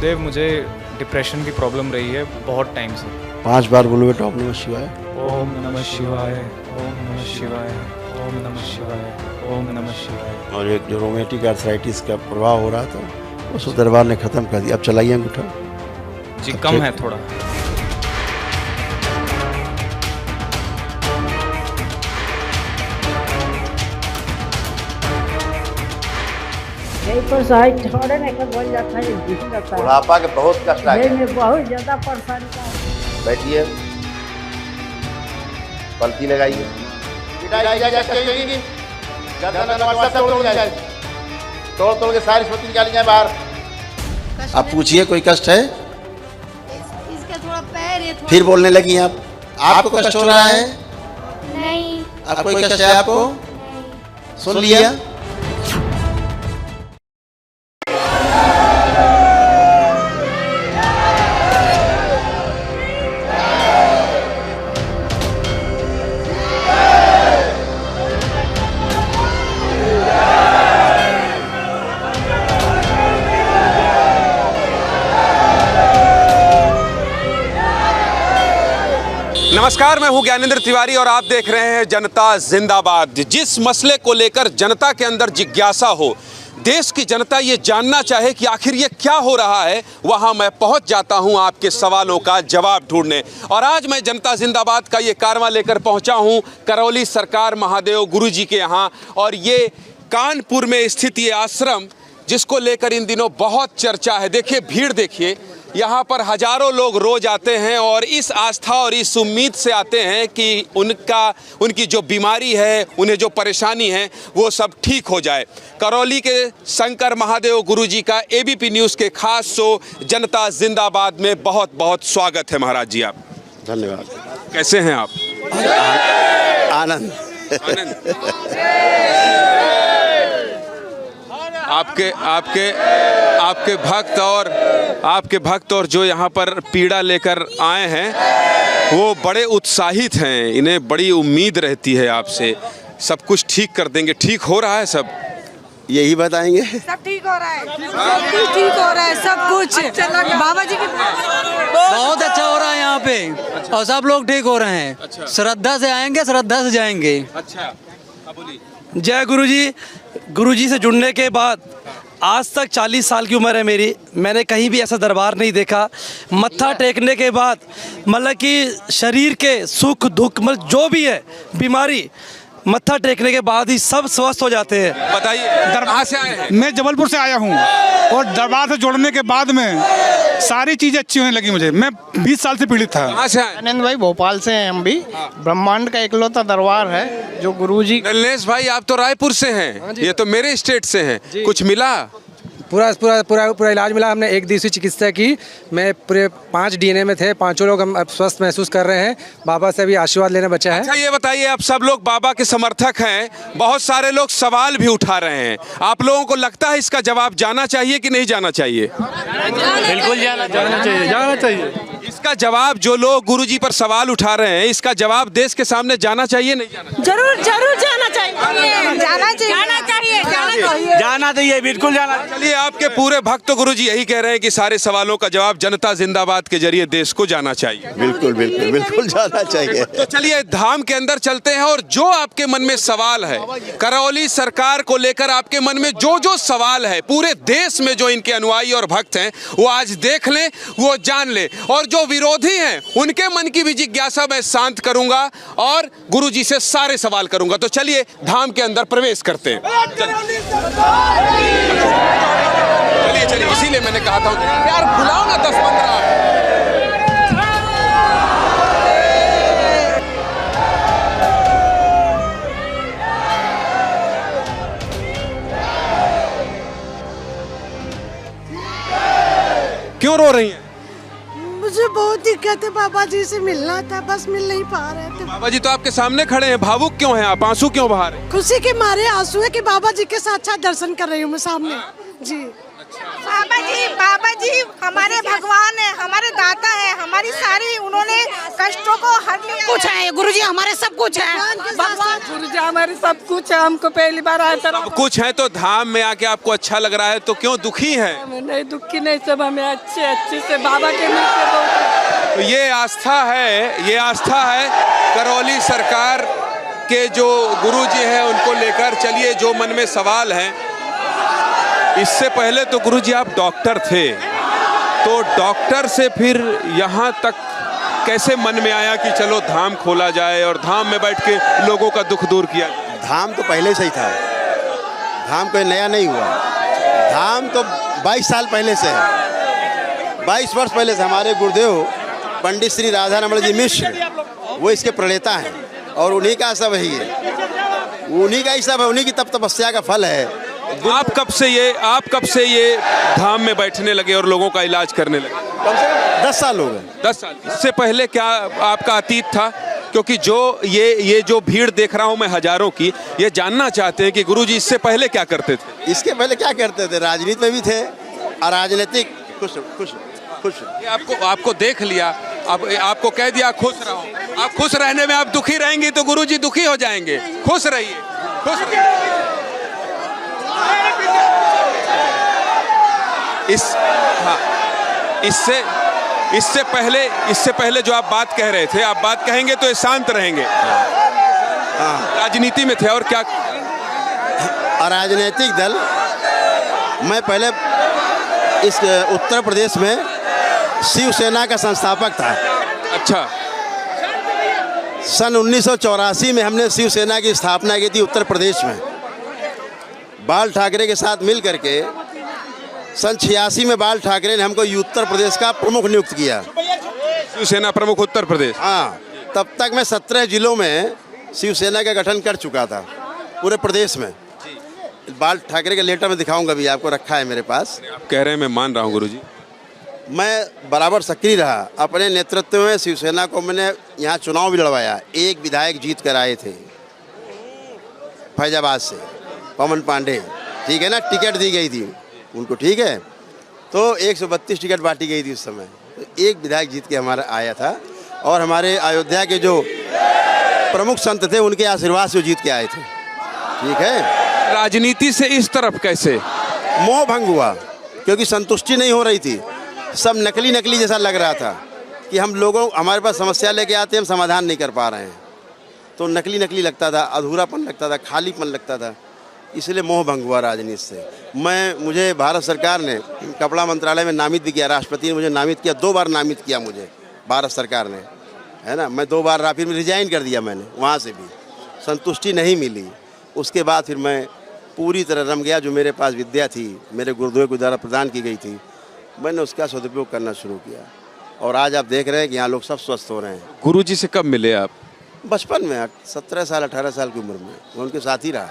गुरुदेव, मुझे डिप्रेशन की प्रॉब्लम रही है बहुत टाइम से। 5 बार बोलो बेटा, ओम नमः शिवाय। ओम नमः शिवाय, ओम नमः शिवाय, ओम नमः शिवाय, ओम नमः शिवाय। और एक जो रोमेटिक आर्थराइटिस का प्रभाव हो रहा था उसको दरबार ने खत्म कर दिया। अब चलाइए अंगूठा जी, कम है थोड़ा। पर साइड छोड़े नहीं कर बोल जाता है, दिख जाता है। बुढ़ापा के बहुत कष्ट आ गए। में बहुत ज्यादा परेशानी का। बैठिए, पलकी लगाइए। तोड़ के सारी स्मृति निकाली जाए बाहर। आप पूछिए, कोई कष्ट है? इसका थोड़ा पैर है। फिर बोलने लगी आप। आपको कष्ट हो रहा है? नहीं। अब कोई कष्ट है आपको? सुन लिया। नमस्कार, मैं हूं ज्ञानेंद्र तिवारी और आप देख रहे हैं जनता जिंदाबाद। जिस मसले को लेकर जनता के अंदर जिज्ञासा हो, देश की जनता ये जानना चाहे कि आखिर ये क्या हो रहा है, वहां मैं पहुंच जाता हूं आपके सवालों का जवाब ढूंढने। और आज मैं जनता जिंदाबाद का ये कारवां लेकर पहुंचा हूं करौली सरकार महादेव गुरुजी के यहाँ। और ये कानपुर में स्थित ये आश्रम, जिसको लेकर इन दिनों बहुत चर्चा है। देखिए भीड़, देखिए यहाँ पर हजारों लोग रोज आते हैं और इस आस्था और इस उम्मीद से आते हैं कि उनकी जो बीमारी है, उन्हें जो परेशानी है, वो सब ठीक हो जाए। करौली के शंकर महादेव गुरुजी का एबीपी न्यूज़ के खास शो जनता जिंदाबाद में बहुत बहुत स्वागत है। महाराज जी, आप धन्यवाद। कैसे हैं आप? आनंद। आपके भक्त और जो यहाँ पर पीड़ा लेकर आए हैं वो बड़े उत्साहित हैं। इन्हें बड़ी उम्मीद रहती है आपसे, सब कुछ ठीक कर देंगे। ठीक हो रहा है सब? यही बताएंगे। सब ठीक हो रहा है, सब कुछ ठीक हो रहा है, सब कुछ बाबा जी की बहुत अच्छा हो रहा है यहाँ पे। और सब लोग ठीक हो रहे हैं। श्रद्धा से आएंगे, श्रद्धा से जाएंगे। अच्छा, जय गुरुजी। गुरुजी से जुड़ने के बाद आज तक 40 साल की उम्र है मेरी, मैंने कहीं भी ऐसा दरबार नहीं देखा। मत्था टेकने के बाद मतलब कि शरीर के सुख दुख, मतलब जो भी है बीमारी, मत्था टेकने के बाद ही सब स्वस्थ हो जाते हैं। बताइए दरबार से आए हैं? मैं जबलपुर से आया हूँ और दरबार से जोड़ने के बाद में सारी चीजें अच्छी होने लगी मुझे। मैं 20 साल से पीड़ित था। कहाँ से आए? आनंद भाई, भोपाल से हैं हम भी। ब्रह्मांड का इकलौता दरबार है जो गुरुजी। नलेश भाई, आप तो रायपुर से हैं, ये तो मेरे स्टेट से हैं। कुछ मिला? पूरा इलाज मिला। हमने एक दिवसीय चिकित्सा की। मैं पूरे 5 डीएनए में थे, पांचों लोग हम अब स्वस्थ महसूस कर रहे हैं। बाबा से भी आशीर्वाद लेना बचा है। अच्छा ये बताइए, आप सब लोग बाबा के समर्थक हैं, बहुत सारे लोग सवाल भी उठा रहे हैं। आप लोगों को लगता है इसका जवाब जाना चाहिए कि नहीं जाना चाहिए? बिल्कुल जाना चाहिए। इसका जवाब, जो लोग गुरुजी पर सवाल उठा रहे हैं, इसका जवाब देश के सामने जाना चाहिए नहीं जाना चाहिए? जरूर जाना चाहिए, जाना चाहिए, बिल्कुल जाना। चलिए, आपके पूरे भक्त गुरुजी यही कह रहे हैं कि सारे सवालों का जवाब जनता जिंदाबाद के जरिए देश को जाना चाहिए। बिल्कुल बिल्कुल बिल्कुल जाना चाहिए। तो चलिए धाम के अंदर चलते हैं और जो आपके मन में सवाल है, करौली सरकार को लेकर आपके मन में जो सवाल है, पूरे देश में जो इनके अनुयायी और भक्त हैं, वो आज देख लें, वो जान लें। और जो विरोधी हैं उनके मन की भी जिज्ञासा मैं शांत करूंगा और गुरुजी से सारे सवाल करूंगा। तो चलिए धाम के अंदर प्रवेश करते हैं। चलिए, इसीलिए मैंने कहा था यार बुलाओ ना 10-15। क्यों रो रही हैं? मुझे बहुत दिक्कत है, बाबा जी से मिलना था, बस मिल नहीं पा रहे थे। बाबा जी तो आपके सामने खड़े हैं, भावुक क्यों हैं आप? आंसू क्यों बहा रहे हैं? खुशी के मारे आंसू है कि बाबा जी के साथ दर्शन कर रही हूँ मैं सामने जी। बाबा जी हमारे भगवान है, हमारे दाता है, हमारी सारी उन्होंने कष्टों को हर लिया। कुछ है गुरुजी, हमारे सब कुछ है। भगवान गुरुजी हमारे सब कुछ है। हमको पहली बार आया था। सब कुछ है तो धाम में आके आपको अच्छा लग रहा है, तो क्यों दुखी है? नहीं दुखी नहीं, सब हमें अच्छे से बाबा के मिलके बहुत। तो ये आस्था है करौली सरकार के जो गुरुजी हैं उनको लेकर। चलिए, जो मन में सवाल है, इससे पहले तो गुरुजी आप डॉक्टर थे, तो डॉक्टर से फिर यहाँ तक कैसे मन में आया कि चलो धाम खोला जाए और धाम में बैठ के लोगों का दुख दूर किया? धाम तो पहले से ही था, धाम कोई नया नहीं हुआ। धाम तो 22 साल पहले से है, 22 वर्ष पहले से। हमारे गुरुदेव पंडित श्री राधा रमण जी मिश्र वो इसके प्रणेता हैं और उन्हीं का सब है, उन्हीं का ही सब है, उन्हीं की तप तपस्या का फल है। आप कब से ये धाम में बैठने लगे और लोगों का इलाज करने लगे? कम से कम 10 साल हो गए। 10 साल। इससे पहले क्या आपका अतीत था? क्योंकि जो ये जो भीड़ देख रहा हूं मैं हजारों की, ये जानना चाहते हैं कि गुरुजी इससे पहले क्या करते थे? इसके पहले क्या करते थे? राजनीति में भी थे, अराजनीतिक। खुश ये आपको देख लिया, आपको कह दिया खुश रहो। आप खुश रहने में आप दुखी रहेंगी तो गुरुजी दुखी हो जाएंगे। खुश रहिए, खुश रहिए। इससे पहले जो आप बात कह रहे थे, आप बात कहेंगे तो ये शांत रहेंगे। राजनीति में थे और क्या? अराजनीतिक दल। मैं पहले इस उत्तर प्रदेश में शिवसेना का संस्थापक था। अच्छा। सन 1984 में हमने शिवसेना की स्थापना की थी उत्तर प्रदेश में, बाल ठाकरे के साथ मिल करके। सन 86 में बाल ठाकरे ने हमको उत्तर प्रदेश का प्रमुख नियुक्त किया। शिवसेना प्रमुख उत्तर प्रदेश? हाँ। तब तक मैं 17 जिलों में शिवसेना का गठन कर चुका था, पूरे प्रदेश में। बाल ठाकरे के लेटर में दिखाऊंगा, भी आपको रखा है मेरे पास। आप कह रहे हैं, मैं मान रहा हूँ गुरुजी। मैं बराबर सक्रिय रहा। अपने नेतृत्व में शिवसेना को मैंने यहाँ चुनाव भी लड़वाया। एक विधायक जीत कर आए थे फैजाबाद से, पवन पांडे, ठीक है ना। टिकट दी गई थी उनको, ठीक है। तो 132 टिकट बांटी गई थी उस समय। तो एक विधायक जीत के हमारा आया था और हमारे अयोध्या के जो प्रमुख संत थे उनके आशीर्वाद से जीत के आए थे, ठीक है। राजनीति से इस तरफ कैसे? मोह भंग हुआ, क्योंकि संतुष्टि नहीं हो रही थी। सब नकली जैसा लग रहा था कि हम लोगों, हमारे पास समस्या लेके आते हैं, हम समाधान नहीं कर पा रहे हैं। तो नकली लगता था, अधूरापन लगता था, खालीपन लगता था। इसलिए मोह भंग हुआ राजनीति से। मुझे भारत सरकार ने कपड़ा मंत्रालय में नामित भी किया, राष्ट्रपति ने मुझे नामित किया, 2 बार नामित किया मुझे भारत सरकार ने, है ना। मैं 2 बार फिर रिजाइन कर दिया मैंने, वहाँ से भी संतुष्टि नहीं मिली। उसके बाद फिर मैं पूरी तरह रम गया। जो मेरे पास विद्या थी, मेरे गुरुदेव के द्वारा प्रदान की गई थी, मैंने उसका सदुपयोग करना शुरू किया। और आज आप देख रहे हैं कि यहाँ लोग सब स्वस्थ हो रहे हैं। गुरुजी से कब मिले आप? बचपन में, 17 साल 18 साल की उम्र में। मैं उनके साथ ही रहा।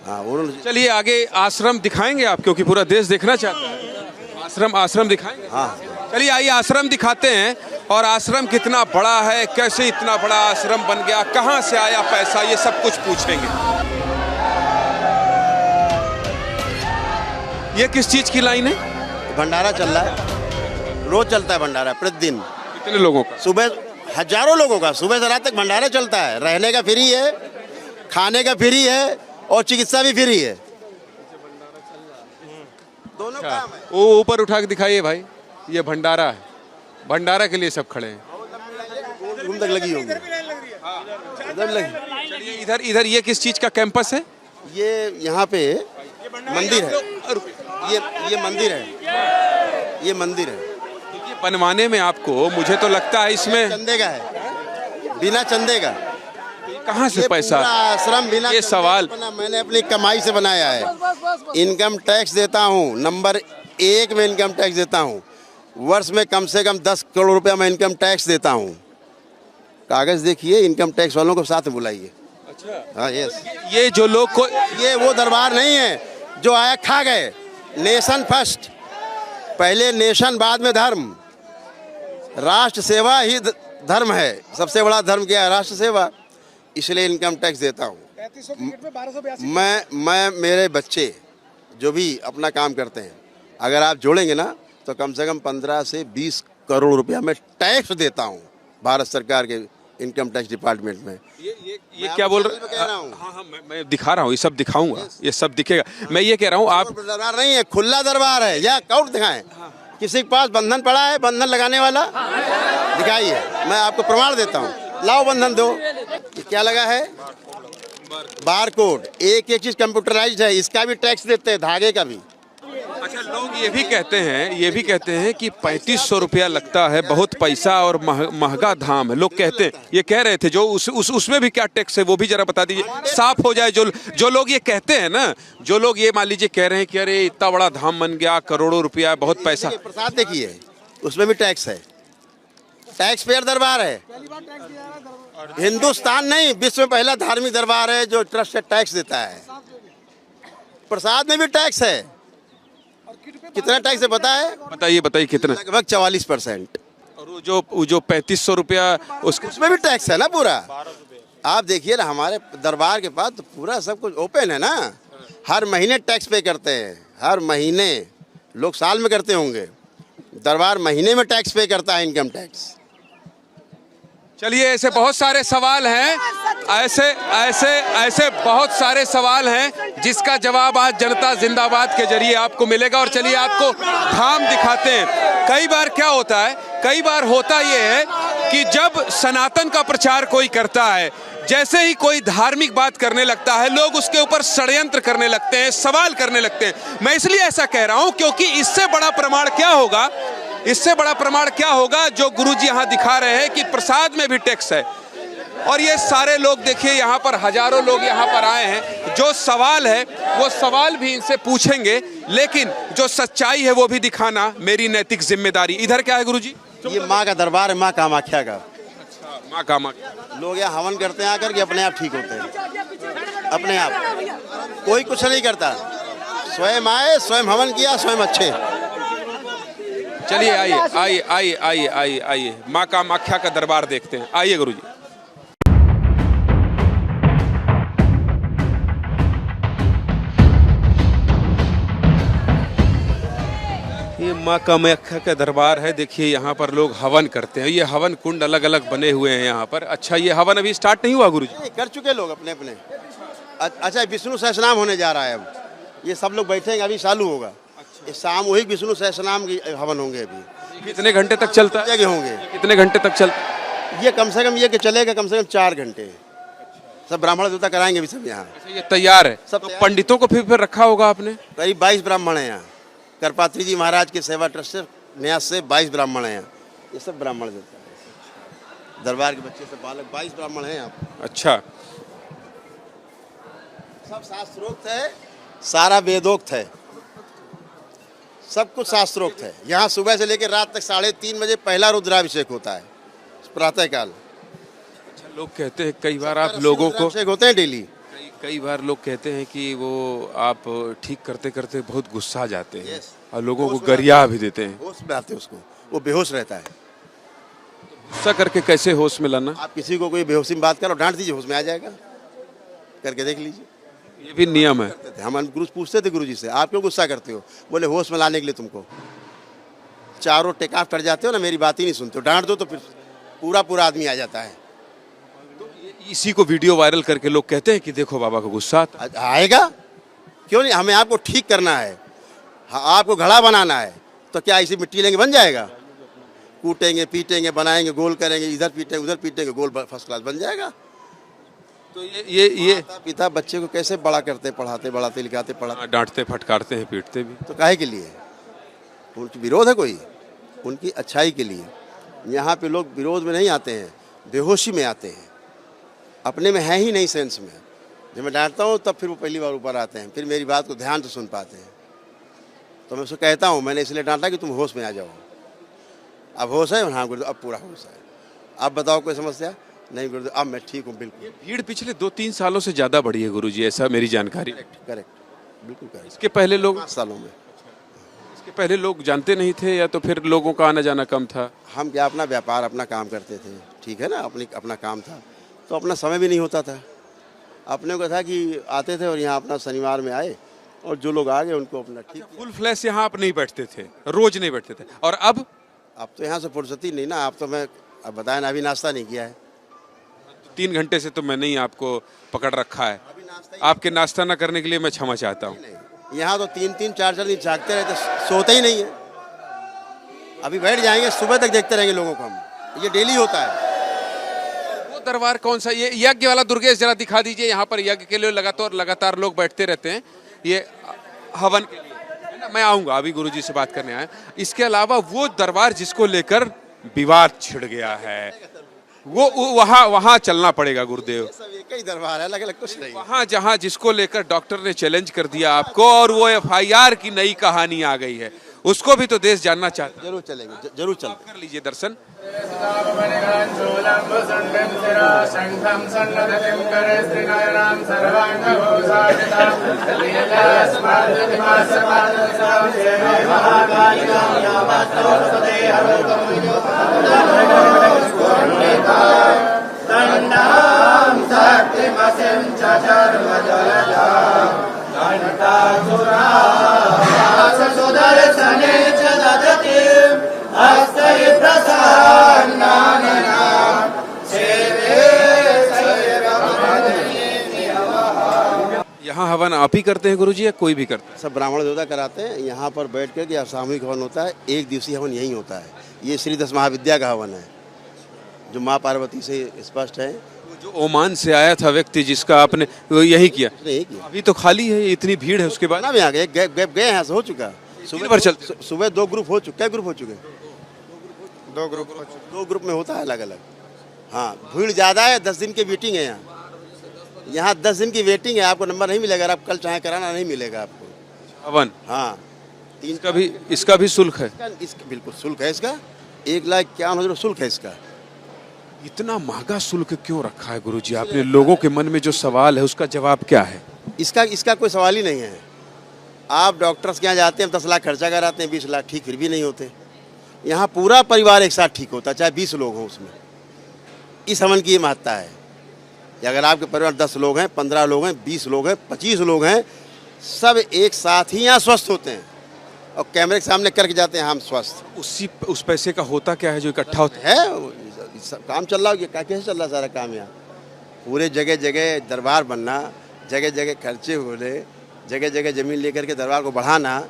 हाँ, उन्होंने। चलिए आगे आश्रम दिखाएंगे आप, क्योंकि पूरा देश देखना चाहता है। आश्रम दिखाएंगे? हाँ। चलिए आइए आश्रम दिखाते हैं। और आश्रम कितना बड़ा है, कैसे इतना बड़ा आश्रम बन गया, कहाँ से आया पैसा, ये सब कुछ पूछेंगे। ये किस चीज की लाइन है? भंडारा चल रहा है, रोज चलता है भंडारा, प्रतिदिन। कितने लोगों का? सुबह हजारों लोगों का, सुबह से रात तक भंडारा चलता है। रहने का फ्री है, खाने का फ्री है और चिकित्सा भी फ्री है, दोनों काम है। वो ऊपर उठा के दिखाइए भाई, ये भंडारा है। भंडारा के लिए सब खड़े हैं। घूम तक लगी होगी। चलिए इधर ये किस चीज का कैंपस है? ये यहाँ पे मंदिर है। ये मंदिर है, ये मंदिर है। ये बनवाने में आपको, मुझे तो लगता है इसमें चंदे का है, बिना चंदे का। कहाँ से पैसा? आश्रम बिना ये सवाल मैंने अपनी कमाई से बनाया है। इनकम टैक्स देता हूँ, नंबर 1 में इनकम टैक्स देता हूँ। वर्ष में कम से कम 10 करोड़ रुपया मैं इनकम टैक्स देता हूँ। कागज देखिए, इनकम टैक्स वालों को साथ में बुलाइए। अच्छा। हाँ, यस। ये जो लोग को, ये वो दरबार नहीं है जो आया खा गए। नेशन फर्स्ट, पहले नेशन बाद में धर्म। राष्ट्र सेवा ही धर्म है। सबसे बड़ा धर्म क्या है? राष्ट्र सेवा। इसलिए इनकम टैक्स देता हूँ मैं। मेरे बच्चे जो भी अपना काम करते हैं, अगर आप जोड़ेंगे ना तो कम से कम 15 से 20 करोड़ रुपया मैं टैक्स देता हूँ भारत सरकार के इनकम टैक्स डिपार्टमेंट में। ये क्या बोल रहे हैं? हाँ, मैं दिखा रहा हूँ, ये सब दिखाऊंगा, ये सब दिखेगा। मैं ये कह रहा हूँ, आप दरबार नहीं है, खुला दरबार है। या अकाउंट दिखाएं, किसी के पास बंधन पड़ा है, बंधन लगाने वाला दिखाइए, मैं आपको प्रमाण देता हूँ। लाओ बंधन दो। ये क्या लगा है? Bar code. एक एक चीज कंप्यूटराइज्ड है, इसका भी टैक्स देते हैं, धागे का भी। अच्छा, लोग ये भी कहते हैं कि 3500 रुपया लगता है, बहुत पैसा और महंगा धाम है। लोग कहते हैं, ये कह रहे थे, जो उसमें भी क्या टैक्स है वो भी जरा बता दीजिए, साफ हो जाए। जो लोग ये कहते हैं ना, जो लोग ये मान लीजिए कह रहे हैं कि अरे इतना बड़ा धाम बन गया, करोड़ों रुपया, बहुत पैसा। प्रसाद देखिए, उसमें भी टैक्स है। टैक्स पेयर दरबार है, हिंदुस्तान नहीं, विश्व में पहला धार्मिक दरबार है जो ट्रस्ट से टैक्स देता है। प्रसाद में भी टैक्स है। कितना टैक्स है पता है? बताइए कितना? लगभग 44%। और वो जो 3500 रुपया उसमें भी टैक्स है ना पूरा। आप देखिए ना, हमारे दरबार के पास तो पूरा सब कुछ ओपन है ना। हर महीने टैक्स पे करते हैं, हर महीने। लोग साल में करते होंगे, दरबार महीने में टैक्स पे करता है, इनकम टैक्स। चलिए, ऐसे बहुत सारे सवाल हैं, ऐसे बहुत सारे सवाल हैं जिसका जवाब आज जनता जिंदाबाद के जरिए आपको मिलेगा। और चलिए आपको धाम दिखाते हैं। कई बार क्या होता है, कई बार होता ये है कि जब सनातन का प्रचार कोई करता है, जैसे ही कोई धार्मिक बात करने लगता है, लोग उसके ऊपर षड्यंत्र करने लगते हैं, सवाल करने लगते हैं। मैं इसलिए ऐसा कह रहा हूं क्योंकि इससे बड़ा प्रमाण क्या होगा, जो गुरुजी यहाँ दिखा रहे हैं कि प्रसाद में भी टैक्स है। और ये सारे लोग देखिए, यहाँ पर हजारों लोग यहाँ पर आए हैं। जो सवाल है वो सवाल भी इनसे पूछेंगे, लेकिन जो सच्चाई है वो भी दिखाना मेरी नैतिक जिम्मेदारी। इधर क्या है गुरुजी? ये माँ का दरबार है, माँ कामाख्या का। अच्छा, माँ कामाख्या। लोग यहाँ हवन करते हैं आकर के, अपने आप ठीक होते हैं, अपने आप। कोई कुछ नहीं करता, स्वयं आए, स्वयं हवन किया, स्वयं अच्छे। चलिए आइए माँ कामाख्या का दरबार देखते हैं। आइए गुरुजी। ये माँ कामाख्या का दरबार है। देखिए यहाँ पर लोग हवन करते हैं। ये हवन कुंड अलग अलग बने हुए हैं यहाँ पर। अच्छा, ये हवन अभी स्टार्ट नहीं हुआ गुरुजी? कर चुके लोग अपने अपने। अच्छा, विष्णु सहस्रनाम होने जा रहा है अब। ये सब लोग बैठेंगे, अभी चालू होगा। सामूहिक विष्णु सहस्रनाम की हवन होंगे। अभी कितने घंटे तक चलता है? होंगे। कितने घंटे तक चलता? ये कम से कम ये कि चलेगा कम से कम 4 घंटे। सब ब्राह्मण देवता कराएंगे भी सब यहाँ। ये तैयार है सब? तो पंडितों को फिर रखा होगा आपने? करीब 22 ब्राह्मण हैं यहाँ। करपात्री जी महाराज के सेवा ट्रस्ट से न्यास से 22 ब्राह्मण हैं यहाँ। ये सब ब्राह्मण देवता है, दरबार के बच्चे से बालक 22 ब्राह्मण हैं यहाँ। अच्छा, सब शास्त्रोक्त है, सारा वेदोक्त है, सब कुछ शास्त्रोक्त है। यहाँ सुबह से लेकर रात तक 3:30 बजे पहला रुद्राभिषेक होता है, प्रातः काल। अच्छा, लोग कहते हैं कई बार आप लोगों को होते हैं डेली। कई बार लोग कहते हैं कि वो आप ठीक करते करते बहुत गुस्सा जाते हैं और लोगों को गरिया भी देते हैं। होश में आते हैं उसको, वो बेहोश रहता है। गुस्सा करके कैसे होश में लाना? आप किसी को कोई बेहोशी में बात करो, डांट दीजिए, होश में आ जाएगा। करके देख लीजिए, ये भी नियम है। हम गुरु पूछते थे गुरुजी से, आप क्यों गुस्सा करते हो? बोले होश में लाने के लिए तुमको। चारों टेकाफ कर जाते हो ना, मेरी बात ही नहीं सुनते हो। डांट दो तो फिर पूरा आदमी आ जाता है। इसी को वीडियो वायरल करके लोग कहते हैं कि देखो बाबा को गुस्सा आएगा, क्यों नहीं? हमें आपको ठीक करना है, आपको घड़ा बनाना है, तो क्या इसी मिट्टी लेंगे बन जाएगा? कूटेंगे, पीटेंगे, बनाएंगे, गोल करेंगे, इधर पीटेंगे उधर पीटेंगे, गोल फर्स्ट क्लास बन जाएगा। तो ये पिता बच्चे को कैसे बड़ा करते, पढ़ाते बढ़ाते, लिखाते, पढ़ाते, डांटते फटकारते हैं, पीटते भी। तो काहे के लिए? उनकी विरोध है कोई? उनकी अच्छाई के लिए। यहाँ पे लोग विरोध में नहीं आते हैं, बेहोशी में आते हैं, अपने में है ही नहीं सेंस में। जब मैं डांटता हूँ तब फिर वो पहली बार ऊपर आते हैं, फिर मेरी बात को ध्यान से सुन पाते हैं। तो मैं उसको कहता हूँ, मैंने इसलिए डांटा कि तुम होश में आ जाओ। अब होश है? हाँ गुरुदेव, अब पूरा होश है। अब बताओ कोई समस्या? नहीं गुरुदेव, अब मैं ठीक हूँ बिल्कुल। भीड़ पिछले 2-3 सालों से ज़्यादा बढ़ी है गुरुजी, ऐसा मेरी जानकारी। करेक्ट, बिल्कुल करेक्ट। इसके पहले लोग 5 सालों में, इसके पहले लोग जानते नहीं थे या तो फिर लोगों का आना जाना कम था? हम क्या अपना व्यापार, अपना काम करते थे, ठीक है ना, अपना काम था, तो अपना समय भी नहीं होता था। अपने को था कि आते थे और यहाँ अपना शनिवार में आए और जो लोग आ गए उनको अपना ठीक। फुल फ्लैश यहाँ आप नहीं बैठते थे, रोज नहीं बैठते थे, और अब तो यहाँ से फुर्सत ही नहीं ना। आप तो मैं अब बताएं ना, अभी नाश्ता नहीं किया है। 3 घंटे से तो मैंने ही आपको पकड़ रखा है। आपके नाश्ता ना करने के लिए मैं क्षमा चाहता हूँ। यहाँ तो 3-3 4-4 दिन जागते रहते, सोते ही नहीं है। अभी बैठ जाएंगे, सुबह तक देखते रहेंगे लोगों को हम, ये डेली होता है। वो दरबार कौन सा, ये यज्ञ वाला दुर्गेश जरा दिखा दीजिए। यहाँ पर यज्ञ के लिए लगातार लोग बैठते रहते हैं, ये हवन के लिए है ना। मैं आऊँगा, अभी गुरुजी से बात करने आया। इसके अलावा वो दरबार जिसको लेकर विवाद छिड़ गया है, वो वहाँ चलना पड़ेगा गुरुदेव। सब एक ही दरबार है, अलग अलग कुछ नहीं। वहाँ जहाँ जिसको लेकर डॉक्टर ने चैलेंज कर दिया आपको, और वो FIR की नई कहानी आ गई है, उसको भी तो देश जानना चाहता है। जरूर चलेंगे, जरूर चल कर लीजिए दर्शन। यहाँ हवन आप ही करते हैं गुरुजी या कोई भी करता है? सब ब्राह्मण देवता कराते हैं। यहाँ पर बैठ कर के सामूहिक हवन होता है, एक दिवसीय हवन यही होता है। ये श्री 10 महाविद्या का हवन है, जो माँ पार्वती से स्पष्ट है। जो ओमान से आया था व्यक्ति जिसका आपने यही किया? नहीं किया। अभी तो खाली है, इतनी भीड़ है, उसके बाद ना भी आ गए, गए यहाँ से हो चुका। सुबह 2 ग्रुप हो चुके। क्या ग्रुप हो चुके? 2 ग्रुप में होता है अलग अलग। हाँ, भीड़ ज़्यादा है, 10 दिन की वेटिंग है यहाँ 10 दिन की वेटिंग है। आपको नंबर नहीं मिलेगा, आप कल चाहे कराना, नहीं मिलेगा आपको हवन। हाँ, इसका भी शुल्क है? बिल्कुल शुल्क है इसका, 1,51,000 शुल्क है इसका। इतना महंगा शुल्क क्यों रखा है गुरुजी? आपने लोगों के मन में जो सवाल है उसका जवाब क्या है? इसका कोई सवाल ही नहीं है। आप डॉक्टर्स के यहाँ जाते हैं, 10 लाख खर्चा कराते हैं, 20 लाख ठीक फिर भी नहीं होते। यहाँ पूरा परिवार एक साथ ठीक होता है, चाहे 20 लोग हों उसमें। इस हवन की ये महत्ता है। अगर आपके परिवार 10 लोग हैं, 15 लोग हैं, 20 लोग हैं, 25 लोग हैं, सब एक साथ ही यहाँ स्वस्थ होते हैं और कैमरे के सामने करके जाते हैं हम स्वस्थ। उस पैसे का होता क्या है जो इकट्ठा होता है? काम चल रहा है, कैसे चल रहा है सारा काम यहाँ? पूरे जगह जगह दरबार बनना, जगह जगह खर्चे होने, जगह जगह जमीन लेकर के दरबार को बढ़ाना,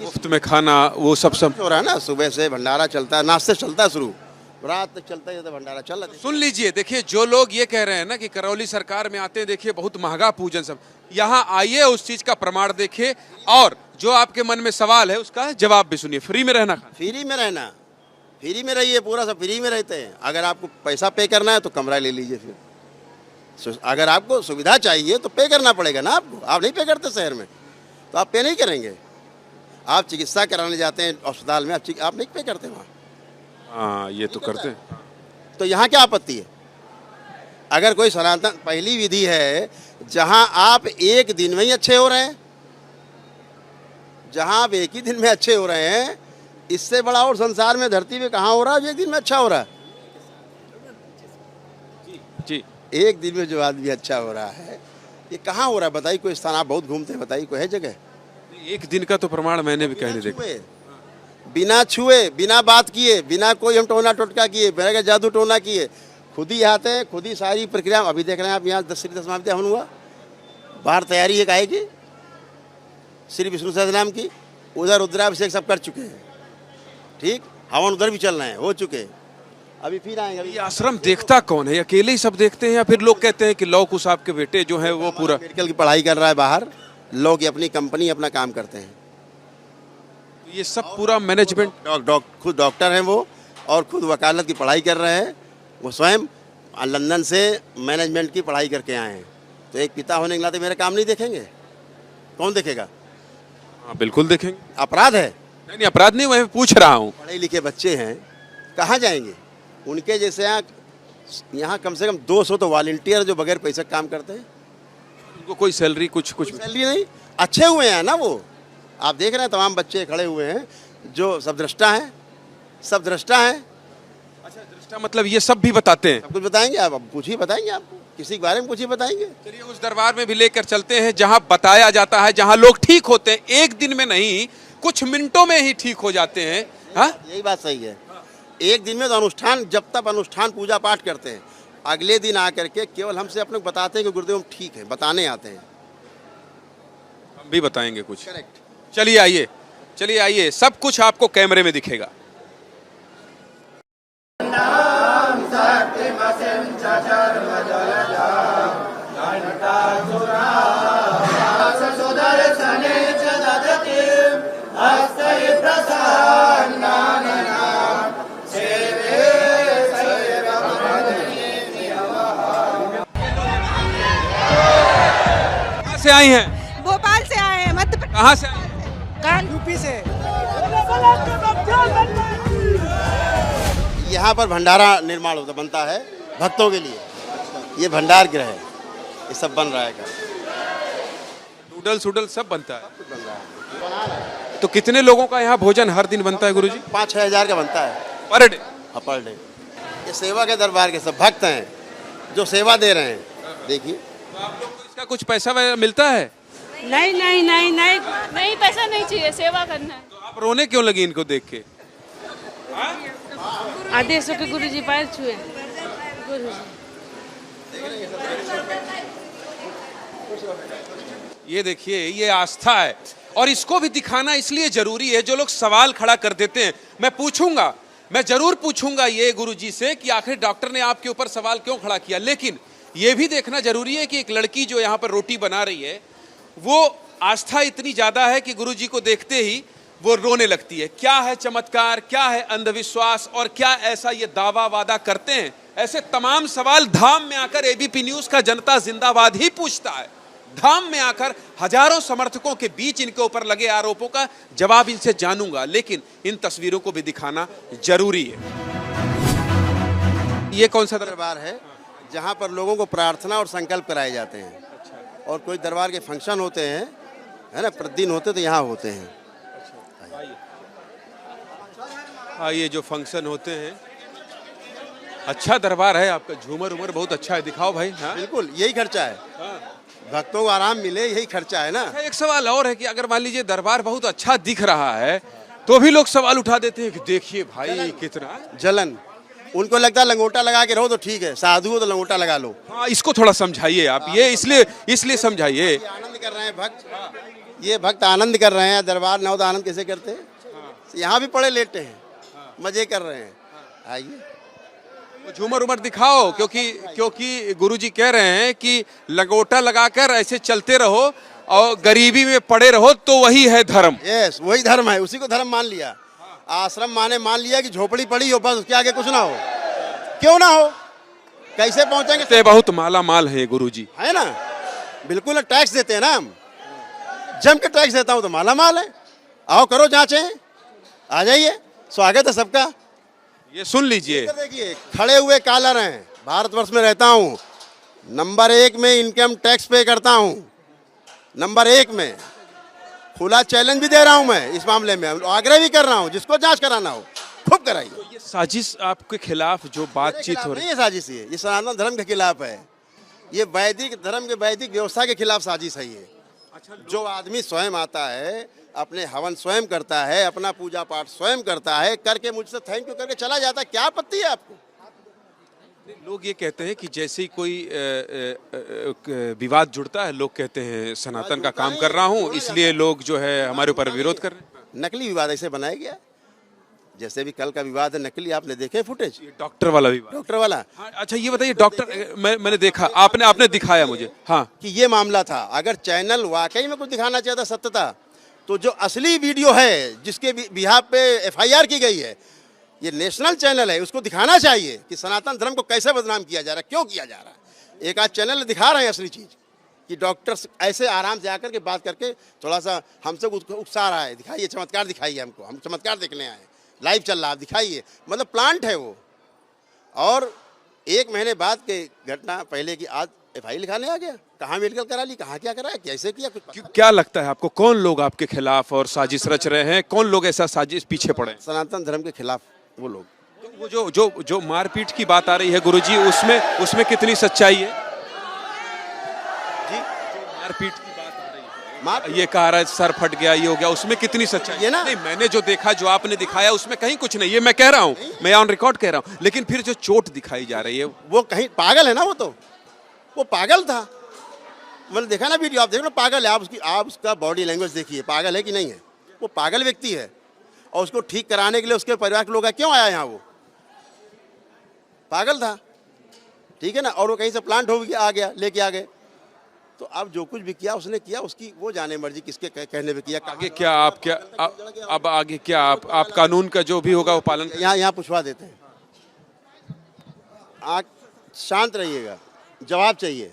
मुफ्त में खाना, वो सब हो रहा है ना। सुबह से भंडारा चलता है, नाश्ते चलता है, शुरू रात तक चलता है, तो भंडारा चल रहा है। सुन लीजिए, देखिए जो लोग ये कह रहे हैं ना कि करौली सरकार में आते हैं, देखिए बहुत महंगा पूजन सब, यहाँ आइए, उस चीज का प्रमाण देखिए, और जो आपके मन में सवाल है उसका जवाब भी सुनिए। फ्री में रहना, फ्री में रहना, फ्री में रहिए, पूरा सब फ्री में रहते हैं। अगर आपको पैसा पे करना है तो कमरा ले लीजिए। फिर अगर आपको सुविधा चाहिए तो पे करना पड़ेगा ना आपको। आप नहीं पे करते शहर में, तो आप पे नहीं करेंगे। आप चिकित्सा कराने जाते हैं अस्पताल में, आप नहीं पे करते वहाँ। हाँ, ये तो करते हैं। तो यहाँ क्या आपत्ति है? अगर कोई सनातन पहली विधि है जहाँ आप एक दिन में ही अच्छे हो रहे हैं, जहाँ आप एक ही दिन में अच्छे हो रहे हैं, इससे बड़ा और संसार में धरती पे कहाँ हो रहा है जो एक दिन में अच्छा हो रहा है? जी, एक दिन में जो आदमी अच्छा हो रहा है, ये कहाँ हो रहा है? बताइए कोई स्थान, आप बहुत घूमते हैं, बताइए कोई है जगह? एक दिन का तो प्रमाण मैंने भी कहने देखा। बिना छुए, बिना बात किए, बिना कोई हम टोना टोटका किए, बिना जादू टोना किए, खुद ही आते हैं, खुद ही सारी प्रक्रिया। अभी देख रहे हैं आप यहाँ श्री 10 महाविद्या हवन हुआ, बाहर तैयारी है काहे की? श्री विष्णु सहस्त्रनाम की, उधर रुद्राभिषेक सब कर चुके हैं, ठीक, हवन उधर भी चल रहे हैं, हो चुके, अभी फिर आएंगे। ये आश्रम देखता कौन है? अकेले ही सब देखते हैं या फिर लोग कहते हैं कि लौ कुश आपके बेटे जो है वो पूरा मेडिकल की पढ़ाई कर रहा है बाहर, लोग अपनी कंपनी अपना काम करते हैं। ये सब पूरा मैनेजमेंट, खुद डॉक्टर हैं वो, और खुद वकालत की पढ़ाई कर रहे हैं। वो स्वयं लंदन से मैनेजमेंट की पढ़ाई करके आए हैं। तो एक पिता होने के नाते मेरा काम नहीं देखेंगे? कौन देखेगा? हाँ, बिल्कुल देखेंगे। अपराध है? नहीं, अपराध नहीं, मैं पूछ रहा हूँ। पढ़े लिखे बच्चे हैं, कहाँ जाएंगे? उनके जैसे यहाँ कम से कम 200 तो वॉलंटियर जो बगैर पैसे काम करते हैं, उनको कोई सैलरी कुछ सैलरी नहीं, अच्छे हुए हैं ना वो। आप देख रहे हैं तमाम बच्चे खड़े हुए हैं जो सब दृष्टा हैं, अच्छा, दृष्टा मतलब ये सब भी बताते हैं? सब कुछ बताएंगे आप पूछिए, बताएंगे आपको किसी के बारे में कुछ ही बताएंगे। चलिए उस दरबार में भी लेकर चलते हैं जहां बताया जाता है, जहां लोग ठीक होते हैं, एक दिन में नहीं कुछ मिनटों में ही ठीक हो जाते हैं। हाँ, यही बात सही है। एक दिन में तो अनुष्ठान, जब तक अनुष्ठान पूजा पाठ करते हैं, अगले दिन आकर के केवल हमसे अपने बताते हैं कि गुरुदेव हम ठीक हैं, बताने आते हैं। हम भी बताएंगे कुछ। करेक्ट। चलिए आइए, सब कुछ आपको कैमरे में दिखेगा। से आई हैं? भोपाल से आए हैं, मध्य प्रदेश। कहाँ से आई हैं? यूपी से। यहाँ पर भंडारा निर्माण होता बनता है भक्तों के लिए। ये भंडार गृह है, ये सब बन रहा है। नूडल सब बनता है। तो कितने लोगों का यहाँ भोजन हर दिन बनता है गुरुजी? 5-6 हज़ार का बनता है पर डे। हाँ, पर डे। ये सेवा के दरबार के सब भक्त हैं जो सेवा दे रहे हैं। देखिए, तो आप लोग को इसका कुछ पैसा मिलता है? नहीं, पैसा नहीं चाहिए, सेवा करना है। तो आप रोने क्यों लगी इनको देख के? आदेशों के गुरुजी पैर छुए। ये देखिए, ये आस्था है और इसको भी दिखाना इसलिए जरूरी है। जो लोग सवाल खड़ा कर देते हैं, मैं जरूर पूछूंगा ये गुरुजी से कि आखिर डॉक्टर ने आपके ऊपर सवाल क्यों खड़ा किया। लेकिन ये भी देखना जरूरी है कि एक लड़की जो यहाँ पर रोटी बना रही है, वो आस्था इतनी ज्यादा है कि गुरुजी को देखते ही वो रोने लगती है। क्या है चमत्कार, क्या है अंधविश्वास और क्या ऐसा ये दावा वादा करते हैं? ऐसे तमाम सवाल धाम में आकर एबीपी न्यूज का जनता जिंदाबाद ही पूछता है। धाम में आकर हजारों समर्थकों के बीच इनके ऊपर लगे आरोपों का जवाब इनसे जानूंगा, लेकिन इन तस्वीरों को भी दिखाना जरूरी है। ये कौन सा दरबार है जहाँ पर लोगों को प्रार्थना और संकल्प कराए जाते हैं। और कोई दरबार के फंक्शन होते हैं, है ना, प्रतिदिन होते तो यहाँ होते हैं। ये जो फंक्शन होते हैं, अच्छा दरबार है आपका। झूमर उमर बहुत अच्छा है, दिखाओ भाई। हाँ? बिल्कुल, यही खर्चा है। भक्तों को आराम मिले, यही खर्चा है ना। एक सवाल और है कि अगर मान लीजिए दरबार बहुत अच्छा दिख रहा है तो भी लोग सवाल उठा देते हैं कि देखिए भाई कितना जलन। उनको लगता है लंगोटा लगा के रहो तो ठीक है, साधु हो तो लंगोटा लगा लो। हाँ, इसको थोड़ा समझाइए आप। ये इसलिए समझाइए। आनंद कर रहे हैं भक्त, ये भक्त आनंद कर रहे हैं। दरबार ना हो तो आनंद कैसे करते हैं? यहाँ भी पड़े लेटे हैं, मजे कर रहे हैं। आइए, झूमर उमर दिखाओ, क्योंकि गुरुजी कह रहे हैं कि लंगोटा लगाकर ऐसे चलते रहो और गरीबी में पड़े रहो तो वही है धर्म। यस, वही धर्म है, उसी को धर्म मान लिया। आश्रम मान लिया कि झोपड़ी पड़ी हो बस, उसके आगे कुछ ना हो। क्यों ना हो? कैसे पहुंचेंगे? बहुत माला माल है गुरुजी, है ना। बिल्कुल, टैक्स देते हैं ना हम, जम के टैक्स देता हूँ तो माला माल है। आओ करो जांचें, आ जाइए, स्वागत है सबका। ये सुन लीजिए, देखिए खड़े हुए कॉलर हैं। भारतवर्ष में रहता हूँ, नंबर 1 में इनकम टैक्स पे करता हूँ, नंबर 1 में। खुला चैलेंज भी दे रहा हूँ मैं इस मामले में, आग्रह भी कर रहा हूँ, जिसको जांच कराना हो खूब कराइए। तो ये साजिश आपके खिलाफ जो बातचीत हो रही है, ये साजिश है, ये सनातन धर्म के खिलाफ है। ये वैदिक धर्म के वैदिक व्यवस्था के खिलाफ साजिश है ये। जो आदमी स्वयं आता है, अपने हवन स्वयं करता है, अपना पूजा पाठ स्वयं करता है, करके मुझसे थैंक यू करके चला जाता है, क्या आपत्ति है आपको? लोग ये कहते हैं कि जैसे ही कोई विवाद जुड़ता है, लोग कहते हैं सनातन का काम कर रहा हूँ, इसलिए लोग जो है हमारे ऊपर विरोध कर रहे हैं। नकली विवाद ऐसे बनाया गया, जैसे भी कल का विवाद है नकली। आपने देखे फुटेज? डॉक्टर वाला विवाद। डॉक्टर वाला? हाँ, अच्छा ये बताइए डॉक्टर, मैंने देखा, आपने दिखाया मुझे। हाँ, कि ये मामला था। अगर चैनल वाकई में कुछ दिखाना चाहता, सत्यता, तो जो असली वीडियो है जिसके बिहाफ पे FIR की गई है, ये नेशनल चैनल है, उसको दिखाना चाहिए कि सनातन धर्म को कैसे बदनाम किया जा रहा है, क्यों किया जा रहा है। एक आध चैनल दिखा रहे हैं असली चीज़ कि डॉक्टर्स ऐसे आराम से आकर के बात करके थोड़ा सा हमसे उकसा रहा है। दिखाइए, चमत्कार दिखाइए हमको, हम चमत्कार देखने आए, लाइव चल रहा है, दिखाइए। मतलब प्लांट है वो। और 1 महीने बाद के घटना पहले की आज FIR लिखाने आ गया। कहाँ मेडिकल करा ली, कहाँ क्या करा, कैसे किया, कुछ क्या लगता है आपको? कौन लोग आपके खिलाफ और साजिश रच रहे हैं? कौन लोग ऐसा साजिश पीछे पड़े? सनातन धर्म के खिलाफ वो लोग। तो वो जो मारपीट की बात आ रही है गुरुजी, उसमें कितनी सच्चाई है? मारपीट की बात आ रही है, ये कह रहा है सर फट गया, ये हो गया, उसमें कितनी सच्चाई ये ना नहीं, मैंने जो देखा, जो आपने दिखाया उसमें कहीं कुछ नहीं, ये मैं कह रहा हूँ, मैं ऑन रिकॉर्ड कह रहा हूँ, लेकिन फिर जो चोट दिखाई जा रही है वो कहीं पागल है ना, वो पागल था। मैंने देखा ना वीडियो, आप देख लो, पागल है। आप उसका बॉडी लैंग्वेज देखिए, पागल है कि नहीं है। वो पागल व्यक्ति है और उसको ठीक कराने के लिए उसके परिवार के लोग क्यों आया यहाँ? वो पागल था, ठीक है ना। और वो कहीं से प्लांट हो गया, आ गया, लेके आ गए। तो अब जो कुछ भी किया उसने किया, उसकी वो जाने मर्जी, किसके कहने पे किया। आगे क्या आप क्या अब आगे क्या आप कानून का जो भी होगा वो पालन यहाँ पूछवा देते हैं। आप शांत रहिएगा, जवाब चाहिए।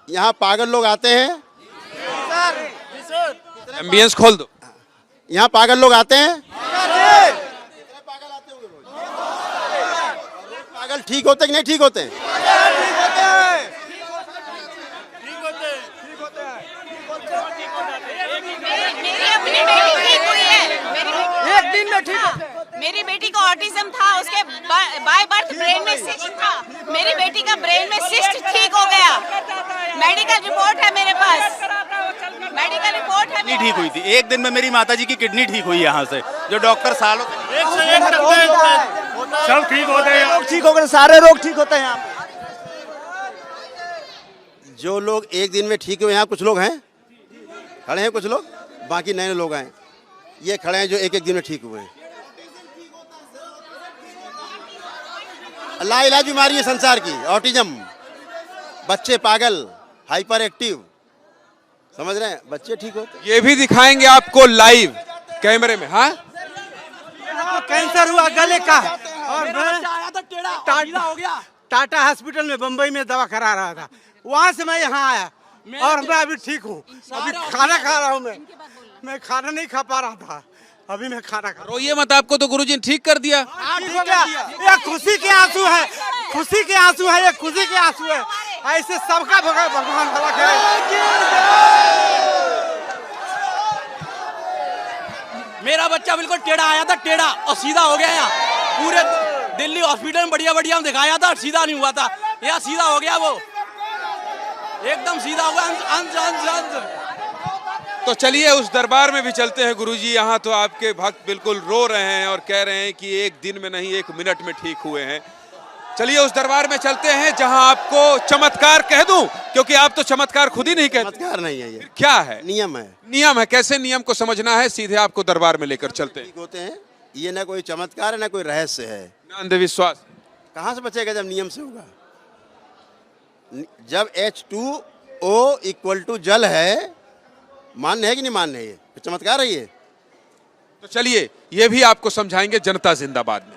यहाँ पागल लोग आते हैं, एम्बियंस खोल दो। यहाँ पागल लोग आते हैं, पागल ठीक होते कि नहीं ठीक होते हैं? एक दिन में ठीक है। मेरी बेटी को ऑटिज्म था, उसके बाय बर्थ ब्रेन में सिस्ट था। मेरी बेटी का ब्रेन में सिस्ट ठीक हो गया। मेडिकल रिपोर्ट है मेरे पास, मेडिकल रिपोर्ट है। किडनी ठीक हुई थी, एक दिन में मेरी माताजी की किडनी ठीक हुई यहाँ से, जो डॉक्टर सालों सब ठीक होते हैं, लोग ठीक हो गए, सारे रोग ठीक होते हैं यहाँ। जो लोग एक दिन में ठीक हुए, यहाँ कुछ लोग हैं खड़े हैं, कुछ लोग बाकी नए लोग हैं, ये खड़े हैं जो एक एक दिन में ठीक हुए हैं। लाइलाज बीमारी है संसार की, ऑटिज्म। बच्चे पागल, हाइपर एक्टिव, समझ रहे हैं? बच्चे ठीक होते। ये भी दिखाएंगे आपको लाइव कैमरे में। हाँ, कैंसर हुआ गले का और मैं हो गया टाटा हॉस्पिटल में बम्बई में दवा करा रहा था, वहाँ से मैं यहाँ आया और मैं अभी ठीक हूँ। अभी खाना खा रहा हूँ, मैं खाना नहीं खा पा रहा था, अभी मैं खाना खा रहा हूँ। रोइए मत, आपको तो गुरुजी ने ठीक कर दिया। ठीक है, ये खुशी के आंसू है, खुशी के आंसू है, ये खुशी के आंसू है। ऐसे सबका भगवान भला करे। मेरा बच्चा बिल्कुल टेढ़ा आया था, टेढ़ा और सीधा हो गया। यहाँ पूरे दिल्ली हॉस्पिटल में बढ़िया बढ़िया दिखाया था, सीधा नहीं हुआ था, यहाँ सीधा हो गया, वो एकदम सीधा हुआ। तो चलिए उस दरबार में भी चलते हैं गुरुजी। यहाँ तो आपके भक्त बिल्कुल रो रहे हैं और कह रहे हैं कि एक दिन में नहीं, एक मिनट में ठीक हुए हैं। चलिए उस दरबार में चलते हैं जहां आपको चमत्कार कह दूं, क्योंकि आप तो चमत्कार खुद ही नहीं कहते। चमत्कार नहीं है, ये क्या है? नियम है। नियम है। कैसे नियम को समझना है? सीधे आपको दरबार में लेकर चलते हैं। होते हैं, ये ना कोई चमत्कार है ना कोई रहस्य है, ना अंधविश्वास। कहाँ से बचेगा जब नियम से होगा? जब H2O = जल है, मान्य है कि नहीं मान्य है? ये चमत्कार है ये। तो चलिए ये भी आपको समझाएंगे जनता जिंदाबाद में।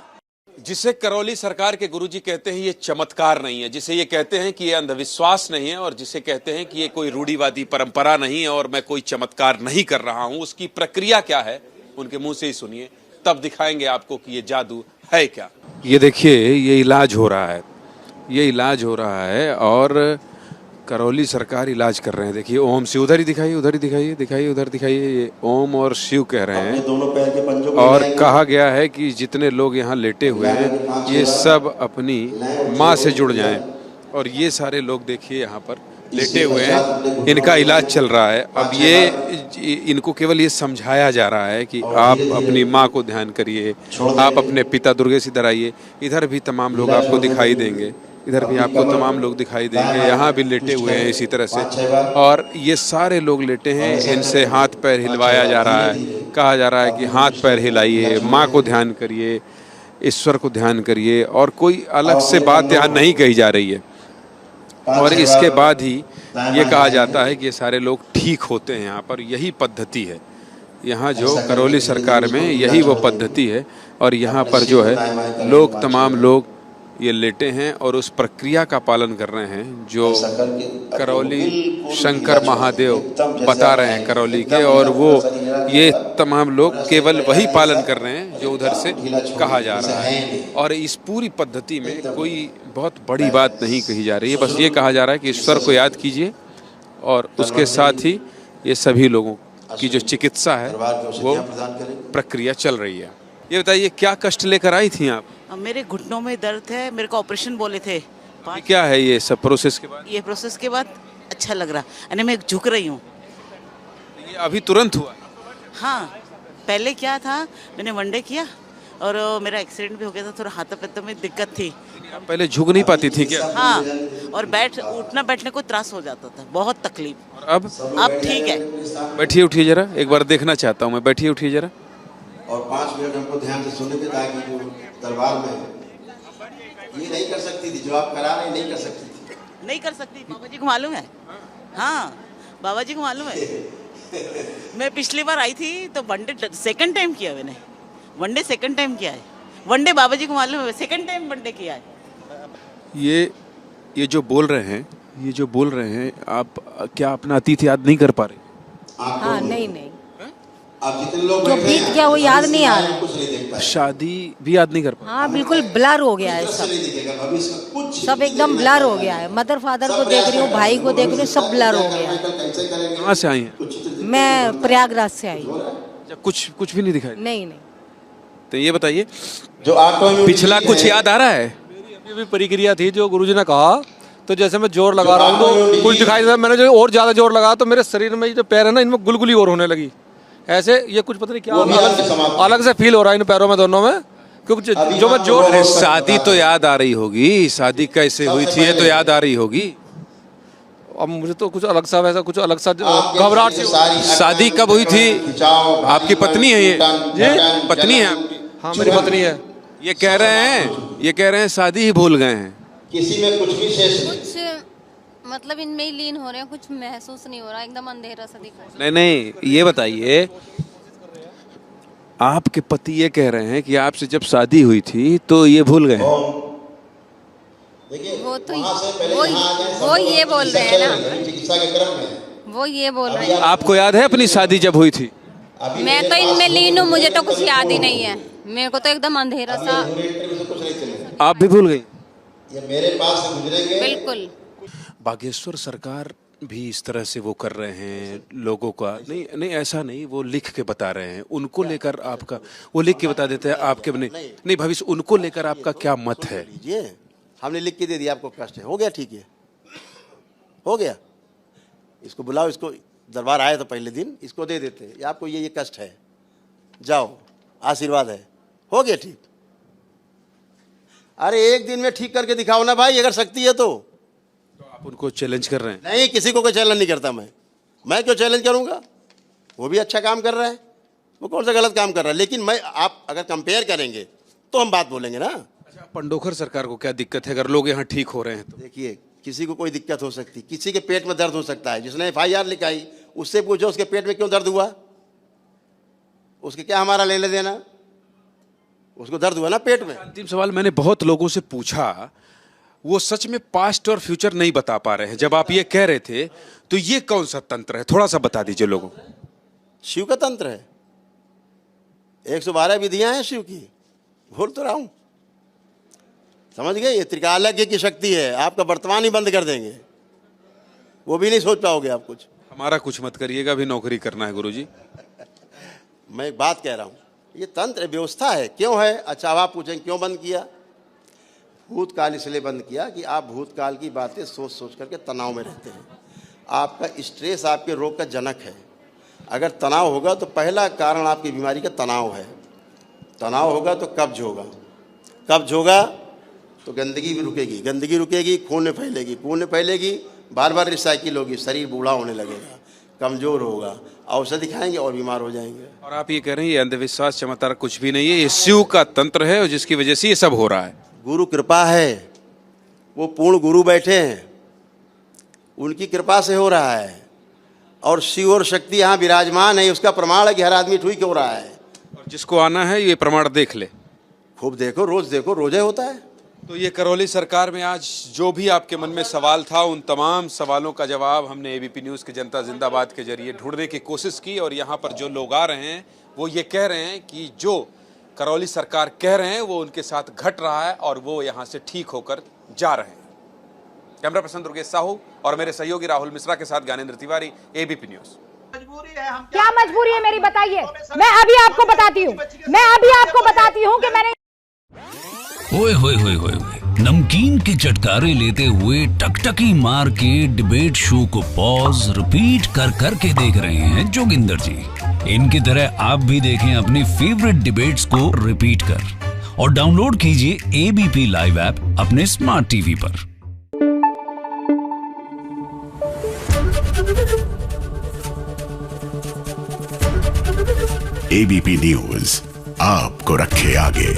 जिसे करौली सरकार के गुरुजी कहते हैं ये चमत्कार नहीं है, जिसे ये कहते हैं कि ये अंधविश्वास नहीं है, और जिसे कहते हैं कि ये कोई रूढ़िवादी परंपरा नहीं है और मैं कोई चमत्कार नहीं कर रहा हूं, उसकी प्रक्रिया क्या है उनके मुंह से ही सुनिए, तब दिखाएंगे आपको कि ये जादू है क्या। ये देखिए, ये इलाज हो रहा है, ये इलाज हो रहा है और करौली सरकार इलाज कर रहे हैं। देखिए ओम शिव, उधर ही दिखाइए, उधर ही दिखाइए, दिखाइए उधर दिखाइए। ये ओम और शिव कह रहे हैं, दोनों पैर के पंजों और कहा गया है कि जितने लोग यहाँ लेटे हुए हैं ये सब अपनी माँ से जुड़ जाएं। और ये सारे लोग देखिए यहाँ पर लेटे हुए हैं, इनका इलाज चल रहा है। अब ये इनको केवल ये समझाया जा रहा है कि आप अपनी माँ को ध्यान करिए, आप अपने पिता दुर्गेश इधर आइए। इधर भी तमाम लोग आपको दिखाई देंगे, इधर भी आपको तमाम लोग दिखाई देंगे, यहाँ भी लेटे हुए हैं इसी तरह से। और ये सारे लोग लेटे हैं, इनसे हाथ पैर हिलवाया जा रहा है, कहा जा रहा है कि हाथ पैर हिलाइए, माँ को ध्यान करिए, ईश्वर को ध्यान करिए, और कोई अलग से बात यहाँ नहीं कही जा रही है। और इसके बाद ही ये कहा जाता है कि ये सारे लोग ठीक होते हैं। यहाँ पर यही पद्धति है, यहाँ जो करौली सरकार में यही वो पद्धति है। और यहाँ पर जो है लोग, तमाम लोग ये लेटे हैं और उस प्रक्रिया का पालन कर रहे हैं जो करौली शंकर महादेव बता रहे हैं करौली के, और वो ये तमाम लोग केवल वही पालन कर रहे हैं जो उधर से कहा जा रहा है। और इस पूरी पद्धति में कोई बहुत बड़ी बात नहीं कही जा रही है, बस ये कहा जा रहा है कि ईश्वर को याद कीजिए, और उसके साथ ही ये सभी लोगों की जो चिकित्सा है वो प्रक्रिया चल रही है। ये बताइए क्या कष्ट लेकर आई थी आप? मेरे घुटनों में दर्द है, मेरे को ऑपरेशन बोले थे। क्या है ये सब प्रोसेस के बाद? ये प्रोसेस के बाद अच्छा लग रहा, यानी मैं झुक रही हूँ। ये अभी तुरंत हुआ? हाँ, पहले क्या था, मैंने वनडे किया और मेरा एक्सीडेंट भी हो गया था, थोड़ा हाथों पैरों में दिक्कत थी। आप पहले झुक नहीं पाती थी क्या? हाँ, और उठना बैठने को त्रास हो जाता था, बहुत तकलीफ। और अब ठीक है। बैठिए उठिए जरा, एक बार देखना चाहता हूँ मैं, बैठिए उठिए जरा। और 5 मिनट हमको ध्यान से सुनेंगे ताकि जो दरबार में ये नहीं कर सकती थी, जो आप करा रहे नहीं कर सकती थी। नहीं कर सकती, बाबा जी को मालूम है। हाँ, बाबा जी को मालूम है। मैं पिछली बार आई थी तो वनडे सेकंड टाइम किया मैंने, वनडे सेकंड टाइम किया है, वनडे बाबा जी को मालूम है, सेकंड टाइम वनडे किया है। ये जो बोल रहे हैं, आप क्या अपना अतीत याद नहीं कर पा रहे? हाँ, नहीं आप जितने लोग जो बीत गया वो याद नहीं आ रहा। शादी भी याद नहीं कर पा? हाँ, बिल्कुल ब्लर हो गया है सब एकदम ब्लर हो गया है। मदर फादर को देख रही हूँ, भाई को देख रही हूँ, सब ब्लर हो गया है। कहाँ से आई हैं? मैं प्रयागराज से आई हूँ। कुछ भी नहीं दिखाई? नहीं। तो ये बताइए, जो आंखों पिछला कुछ याद आ रहा है? अभी भी प्रक्रिया थी जो गुरुजी ने कहा, तो जैसे मैं जोर लगा रहा हूँ तो कुछ दिखाई देता, मैंने जो और ज्यादा जोर लगाया तो मेरे शरीर में जो पैर है ना, इनमें गुलगुली और होने लगी। ऐसे ये कुछ पता नहीं क्या अलग से फील हो रहा है इन पैरों में, दोनों में, क्योंकि जो मैं जोर। शादी तो याद आ रही होगी, शादी कैसे हुई थी ये तो याद आ रही होगी। अब मुझे तो कुछ अलग सा वैसा कुछ अलग सा घबराहट सी। शादी कब हुई थी? आपकी पत्नी है ये? जी पत्नी है आपकी? हाँ, मेरी पत्नी है। ये कह रहे हैं शादी ही भूल गए हैं। किसी में कुछ भी शेष मतलब इनमें ही लीन हो रहे हैं, कुछ महसूस नहीं हो रहा, एकदम अंधेरा सा दिख रहा है। नहीं, ये बताइए, आपके पति ये कह रहे हैं कि आपसे जब शादी हुई थी तो ये भूल गए। वो तो वो ये बोल रहे हैं ना, चिकित्सा के क्रम में वो ये बोल रहे हैं। आपको याद है अपनी शादी जब हुई थी? मैं तो इनमें लीन हूँ, मुझे तो कुछ याद ही नहीं है, मेरे को तो एकदम अंधेरा सा। आप भी भूल गई? ये मेरे पास से गुजरेंगे। बिल्कुल। बागेश्वर सरकार भी इस तरह से वो कर रहे हैं लोगों का? नहीं ऐसा नहीं, वो लिख के बता रहे हैं। उनको लेकर आपका, वो लिख के बता देते हैं आपके नहीं भविष्य, उनको लेकर आपका क्या मत है? ये हमने लिख के दे दिया, आपको कष्ट है, हो गया, ठीक है, हो गया, इसको बुलाओ, इसको दरबार आया तो पहले दिन इसको दे देते, ये आपको ये कष्ट है, जाओ, आशीर्वाद है, हो गया ठीक। अरे एक दिन में ठीक करके दिखाओ ना भाई, अगर शक्ति है तो आप उनको चैलेंज कर रहे हैं? नहीं, किसी को कोई चैलेंज नहीं करता मैं क्यों चैलेंज करूंगा? वो भी अच्छा काम कर रहा है, वो कौन सा गलत काम कर रहा है, लेकिन आप अगर कंपेयर करेंगे तो हम बात बोलेंगे ना। अच्छा, पंडोखर सरकार को क्या दिक्कत है अगर लोग यहाँ ठीक हो रहे हैं तो? देखिए, किसी को कोई दिक्कत हो सकती, किसी के पेट में दर्द हो सकता है, जिसने FIR लिखाई उससे पूछो उसके पेट में क्यों दर्द हुआ, उसके क्या हमारा लेने देना, उसको दर्द हुआ ना पेट में। अंतिम सवाल मैंने बहुत लोगों से पूछा, वो सच में पास्ट और फ्यूचर नहीं बता पा रहे हैं। जब आप ये कह रहे थे तो ये कौन सा तंत्र है, थोड़ा सा बता दीजिए लोगों को। शिव का तंत्र है, 112 विधियां हैं शिव की, बोल तो रहा हूं, समझ गए? ये त्रिकालज्ञ की शक्ति है, आपका वर्तमान ही बंद कर देंगे, वो भी नहीं सोच पाओगे आप कुछ। हमारा कुछ मत करिएगा, अभी नौकरी करना है गुरुजी। मैं एक बात कह रहा हूं, ये तंत्र व्यवस्था है। क्यों है? अच्छा, अब आप पूछेंगे क्यों बंद किया? भूतकाल इसलिए बंद किया कि आप भूतकाल की बातें सोच सोच करके तनाव में रहते हैं। आपका स्ट्रेस आपके रोग का जनक है। अगर तनाव होगा तो पहला कारण आपकी बीमारी का तनाव है। तनाव होगा तो कब्ज होगा, कब्ज होगा तो गंदगी भी रुकेगी, गंदगी रुकेगी, खून में फैलेगी, खून में फैलेगी, बार बार रिसाइकिल होगी, शरीर बूढ़ा होने लगेगा, कमज़ोर होगा, औषधि खाएंगे और बीमार हो जाएंगे। और आप ये कह रहे हैं ये अंधविश्वास चमत्कार कुछ भी नहीं है, ये शिव का तंत्र है और जिसकी वजह से ये सब हो रहा है। गुरु कृपा है, वो पूर्ण गुरु बैठे हैं, उनकी कृपा से हो रहा है, और शिव और शक्ति यहाँ विराजमान है, उसका प्रमाण है कि हर आदमी ठीक हो रहा है। और जिसको आना है ये प्रमाण देख ले, खूब देखो, रोजे होता है। तो ये करौली सरकार में आज जो भी आपके मन में सवाल था, उन तमाम सवालों का जवाब हमने ABP न्यूज़ के जनता जिंदाबाद के जरिए ढूंढने की कोशिश की। और यहाँ पर जो लोग आ रहे हैं वो ये कह रहे हैं कि जो करौली सरकार कह रहे हैं वो उनके साथ घट रहा है और वो यहाँ से ठीक होकर जा रहे हैं। कैमरा पर्सन दुर्गेश साहू और मेरे सहयोगी राहुल मिश्रा के साथ ज्ञानेंद्र तिवारी, ABP न्यूज़। क्या मजबूरी है मेरी, बताइए। मैं अभी आपको बताती हूँ कि मैंने। ओए होए होए होए, नमकीन के चटकारे लेते हुए टकटकी मार के डिबेट शो को पॉज रिपीट कर करके देख रहे हैं जोगिंदर जी। इनकी तरह आप भी देखें अपनी फेवरेट डिबेट्स को रिपीट कर और डाउनलोड कीजिए एबीपी लाइव ऐप अपने स्मार्ट टीवी पर। एबीपी न्यूज आपको रखे आगे।